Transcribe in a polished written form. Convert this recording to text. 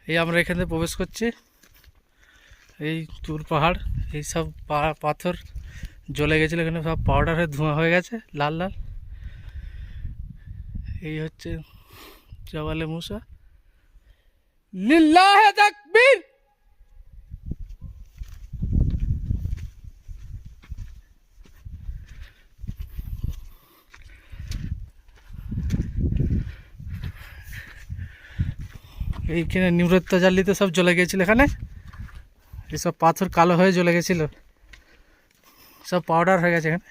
এই আমরা এখানে প্রবেশ করছি। এই তুর পাহাড়, এই সব পাথর জ্বলে গেছিলো, এখানে সব পাউডার হয়ে ধোঁয়া হয়ে গেছে লাল লাল। এই হচ্ছে জবালে মুসা। লিল্লাহে তাকবীর। এইখানে নিমরত্তা জাল্লিতে সব জ্বলে গেছিল, এখানে এইসব পাথর কালো হয়ে জ্বলে গেছিল, সব পাউডার হয়ে গেছে এখানে।